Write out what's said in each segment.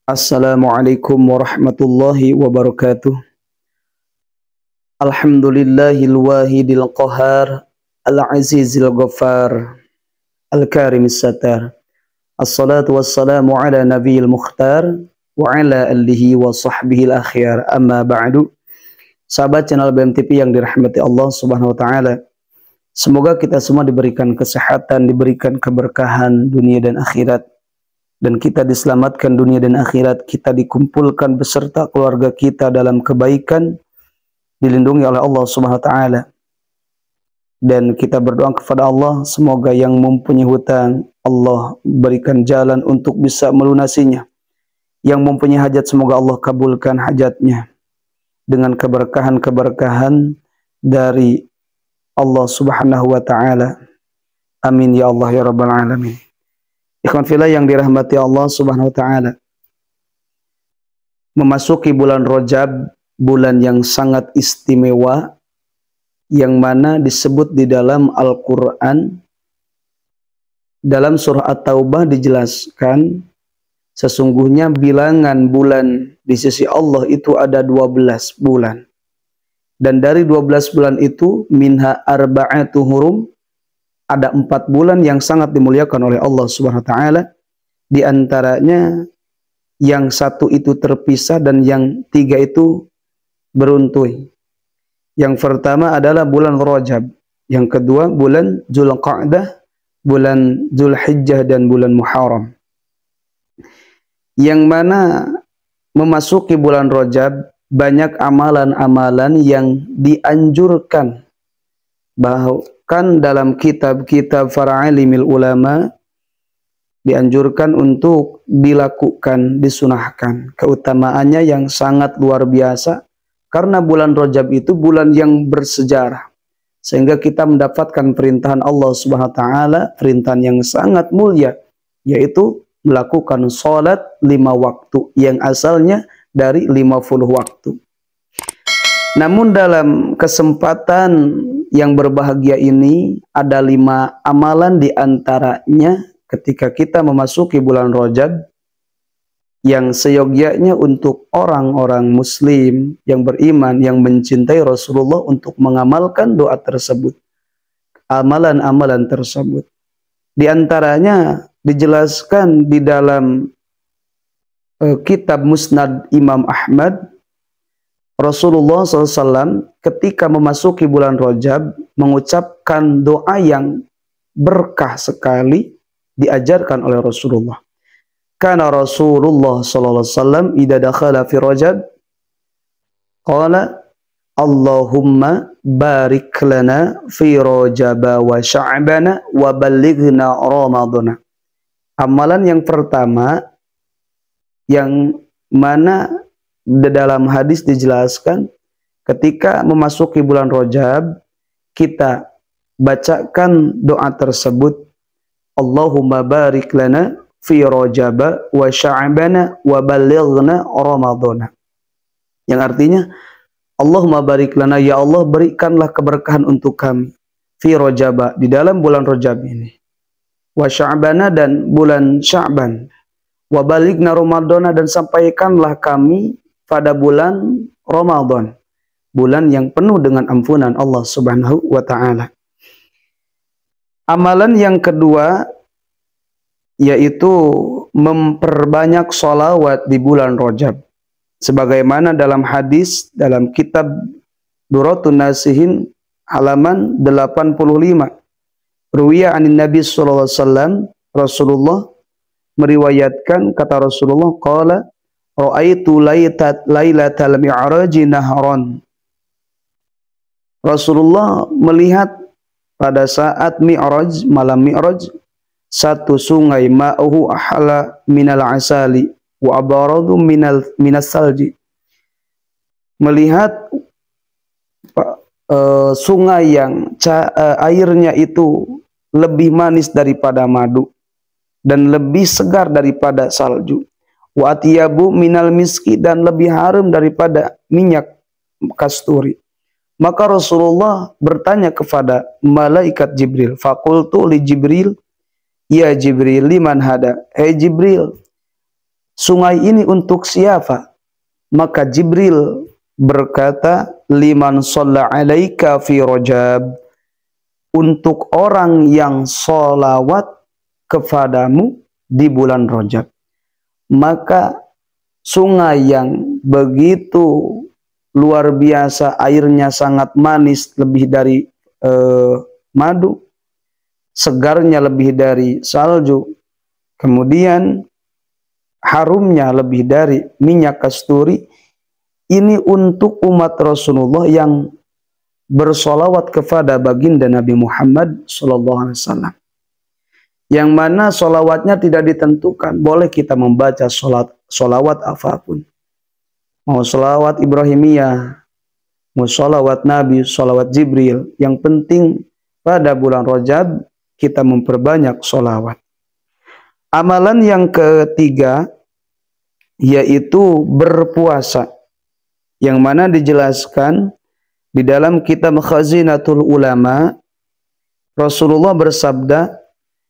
Assalamualaikum warahmatullahi wabarakatuh. Alhamdulillahil wahidil qahar, al-azizil ghaffar, al-karimis satar. Assalatu wassalamu ala nabiyil mukhtar wa ala alihi wa sahbihi al-akhyar. Amma ba'du. Sahabat channel BMTV yang dirahmati Allah Subhanahu wa taala. Semoga kita semua diberikan kesehatan, diberikan keberkahan dunia dan akhirat. Dan kita diselamatkan dunia dan akhirat, kita dikumpulkan beserta keluarga kita dalam kebaikan, dilindungi oleh Allah Subhanahu wa taala. Dan kita berdoa kepada Allah, semoga yang mempunyai hutang Allah berikan jalan untuk bisa melunasinya. Yang mempunyai hajat, semoga Allah kabulkan hajatnya dengan keberkahan-keberkahan dari Allah Subhanahu wa taala. Amin ya Allah ya rabbal alamin. Ikhwan fillah yang dirahmati Allah Subhanahu wa taala. Memasuki bulan Rajab, bulan yang sangat istimewa, yang mana disebut di dalam Al-Qur'an, dalam surah At-Taubah dijelaskan sesungguhnya bilangan bulan di sisi Allah itu ada 12 bulan. Dan dari 12 bulan itu minha arba'atu hurum, ada 4 bulan yang sangat dimuliakan oleh Allah Subhanahu wa taala. Di antaranya yang 1 itu terpisah dan yang 3 itu beruntui. Yang pertama adalah bulan Rajab, yang kedua bulan Dzulqa'dah, bulan Dzulhijjah dan bulan Muharram. Yang mana memasuki bulan Rajab banyak amalan-amalan yang dianjurkan, bahkan dalam kitab-kitab para alimil ulama dianjurkan untuk dilakukan, disunahkan. Keutamaannya yang sangat luar biasa, karena bulan Rajab itu bulan yang bersejarah, sehingga kita mendapatkan perintahan Allah Subhanahu wa taala, perintahan yang sangat mulia, yaitu melakukan sholat 5 waktu yang asalnya dari 50 waktu. Namun dalam kesempatan yang berbahagia ini ada 5 amalan, di antaranya ketika kita memasuki bulan Rajab yang seyogyanya untuk orang-orang muslim yang beriman, yang mencintai Rasulullah untuk mengamalkan doa tersebut, amalan-amalan tersebut. Di antaranya dijelaskan di dalam kitab Musnad Imam Ahmad, Rasulullah SAW ketika memasuki bulan Rajab mengucapkan doa yang berkah sekali diajarkan oleh Rasulullah. Karena Rasulullah SAW idza dakhala fi Rajab qala Allahumma barik lana fi Rajab wa Sya'bana wa ballighna Ramadhana. Amalan yang pertama yang mana di dalam hadis dijelaskan ketika memasuki bulan Rajab kita bacakan doa tersebut, Allahumma barik lana fi Rajab wa Sya'bana wa ballighna Ramadhana. Yang artinya Allahumma barik lana, ya Allah berikanlah keberkahan untuk kami fi Rajab, di dalam bulan Rajab ini, wa Sya'bana dan bulan Sya'ban, wa balighna Ramadhana dan sampaikanlah kami pada bulan Ramadan, bulan yang penuh dengan ampunan Allah Subhanahu wa taala. Amalan yang kedua yaitu memperbanyak sholawat di bulan Rajab. Sebagaimana dalam hadis dalam kitab Duratun Nasihin halaman 85. Ruwiya anin Nabi sallallahu alaihi wasallam, Rasulullah meriwayatkan, kata Rasulullah, qala ra'aitu lailatal mi'raji nahran. Rasulullah melihat pada saat Mi'raj, malam Mi'raj, satu sungai ma'uhu ahala minal asali wa abaradu minas salji. Melihat sungai yang airnya itu lebih manis daripada madu dan lebih segar daripada salju. Wa atiyabu minal miski, dan lebih harum daripada minyak kasturi. Maka Rasulullah bertanya kepada malaikat Jibril, faqultu li Jibril, ya Jibril liman hada, hey Jibril, sungai ini untuk siapa? Maka Jibril berkata, liman shalla alaika fi Rajab, untuk orang yang sholawat kepadamu di bulan Rajab. Maka sungai yang begitu luar biasa, airnya sangat manis, lebih dari madu, segarnya lebih dari salju, kemudian harumnya lebih dari minyak kasturi. Ini untuk umat Rasulullah yang bersolawat kepada baginda Nabi Muhammad SAW. Yang mana solawatnya tidak ditentukan. Boleh kita membaca solawat apapun. Mau solawat Ibrahimiyah, mau solawat Nabi, solawat Jibril. Yang penting pada bulan Rajab kita memperbanyak solawat. Amalan yang ketiga yaitu berpuasa, yang mana dijelaskan di dalam kitab Khazinatul Ulama. Rasulullah bersabda,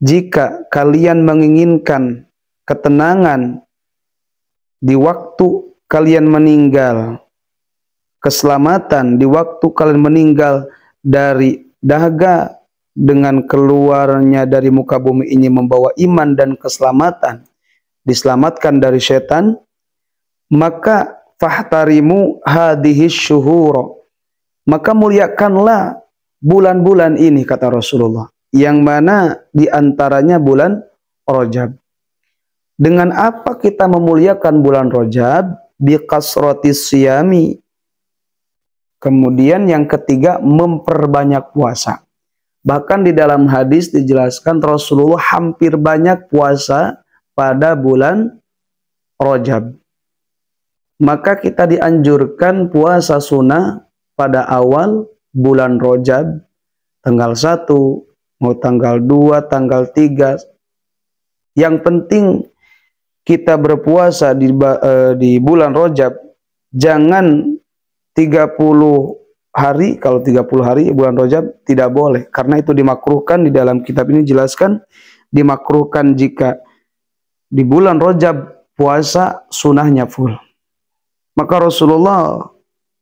jika kalian menginginkan ketenangan di waktu kalian meninggal, keselamatan di waktu kalian meninggal dari dahaga dengan keluarnya dari muka bumi ini membawa iman dan keselamatan, diselamatkan dari setan, maka fahtarimu hadhihi syuhur, maka muliakanlah bulan-bulan ini, kata Rasulullah, yang mana diantaranya bulan Rajab. Dengan apa kita memuliakan bulan Rajab? Biqasratis siyami. Kemudian yang ketiga, memperbanyak puasa. Bahkan di dalam hadis dijelaskan Rasulullah hampir banyak puasa pada bulan Rajab. Maka kita dianjurkan puasa sunnah pada awal bulan Rajab, tanggal 1, mau tanggal 2, tanggal 3. Yang penting kita berpuasa di bulan Rajab, jangan 30 hari. Kalau 30 hari bulan Rajab tidak boleh, karena itu dimakruhkan. Di dalam kitab ini jelaskan dimakruhkan jika di bulan Rajab puasa sunahnya full. Maka Rasulullah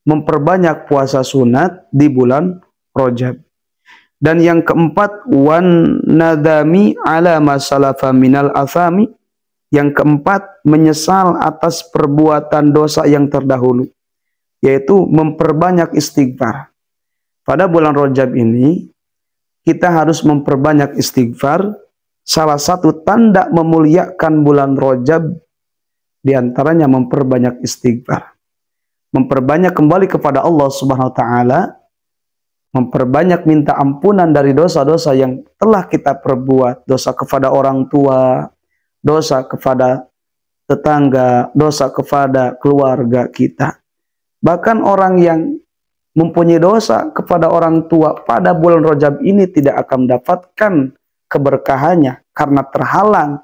memperbanyak puasa sunat di bulan Rajab. Dan yang keempat, wan nadami ala masalafa minal afami. Yang keempat, menyesal atas perbuatan dosa yang terdahulu, yaitu memperbanyak istighfar. Pada bulan Rajab ini kita harus memperbanyak istighfar. Salah satu tanda memuliakan bulan Rajab diantaranya memperbanyak istighfar, memperbanyak kembali kepada Allah Subhanahu wa Ta'ala, memperbanyak minta ampunan dari dosa-dosa yang telah kita perbuat, dosa kepada orang tua, dosa kepada tetangga, dosa kepada keluarga kita. Bahkan orang yang mempunyai dosa kepada orang tua pada bulan Rajab ini tidak akan mendapatkan keberkahannya karena terhalang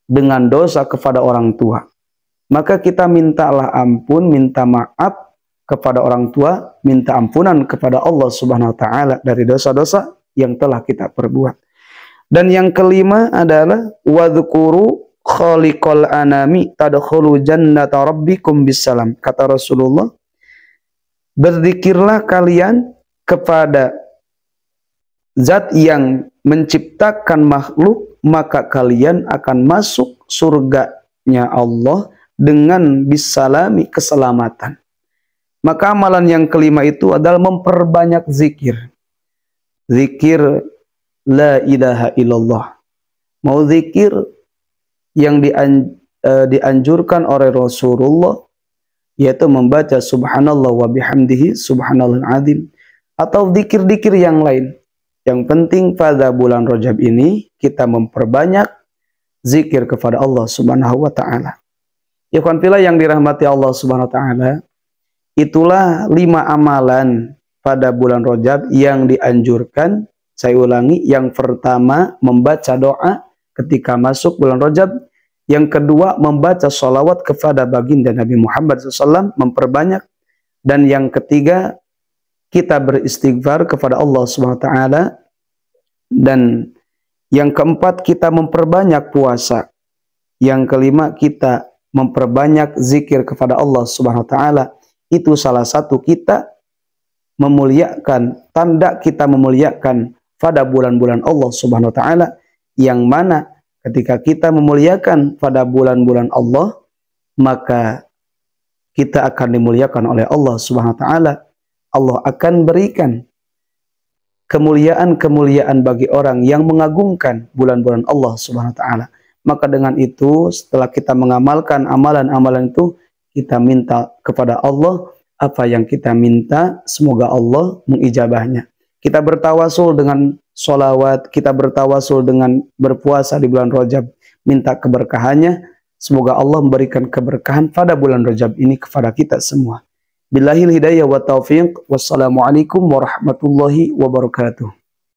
dengan dosa kepada orang tua. Maka kita mintalah ampun, minta maaf kepada orang tua, minta ampunan kepada Allah Subhanahu wa Ta'ala dari dosa-dosa yang telah kita perbuat. Dan yang kelima adalah wadhkuru khaliqal anami tadkhulu jannata rabbikum bisalam. Kata Rasulullah, berzikirlah kalian kepada zat yang menciptakan makhluk, maka kalian akan masuk surganya Allah dengan bisalami, keselamatan. Maka amalan yang kelima itu adalah memperbanyak zikir. Zikir la ilaha illallah. Mau zikir yang dianjurkan oleh Rasulullah, yaitu membaca subhanallah wa bihamdihi subhanallahil azim, atau zikir-zikir yang lain. Yang penting pada bulan Rajab ini kita memperbanyak zikir kepada Allah Subhanahu wa Ta'ala. Ikhwan fillah yang dirahmati Allah Subhanahu wa Ta'ala, itulah 5 amalan pada bulan Rajab yang dianjurkan. Saya ulangi, yang pertama membaca doa ketika masuk bulan Rajab. Yang kedua membaca sholawat kepada baginda Nabi Muhammad SAW, memperbanyak. Dan yang ketiga kita beristighfar kepada Allah Subhanahu wa Ta'ala. Dan yang keempat kita memperbanyak puasa. Yang kelima kita memperbanyak zikir kepada Allah Subhanahu wa taala. Itu salah satu kita memuliakan, tanda kita memuliakan pada bulan-bulan Allah Subhanahu wa taala, yang mana ketika kita memuliakan pada bulan-bulan Allah, maka kita akan dimuliakan oleh Allah Subhanahu wa taala. Allah akan berikan kemuliaan-kemuliaan bagi orang yang mengagungkan bulan-bulan Allah Subhanahu wa taala. Maka dengan itu, setelah kita mengamalkan amalan-amalan itu, kita minta kepada Allah apa yang kita minta, semoga Allah mengijabahnya. Kita bertawasul dengan sholawat, kita bertawasul dengan berpuasa di bulan Rajab, minta keberkahannya. Semoga Allah memberikan keberkahan pada bulan Rajab ini kepada kita semua. Billahil hidayah wa taufiq. Wassalamualaikum warahmatullahi wabarakatuh.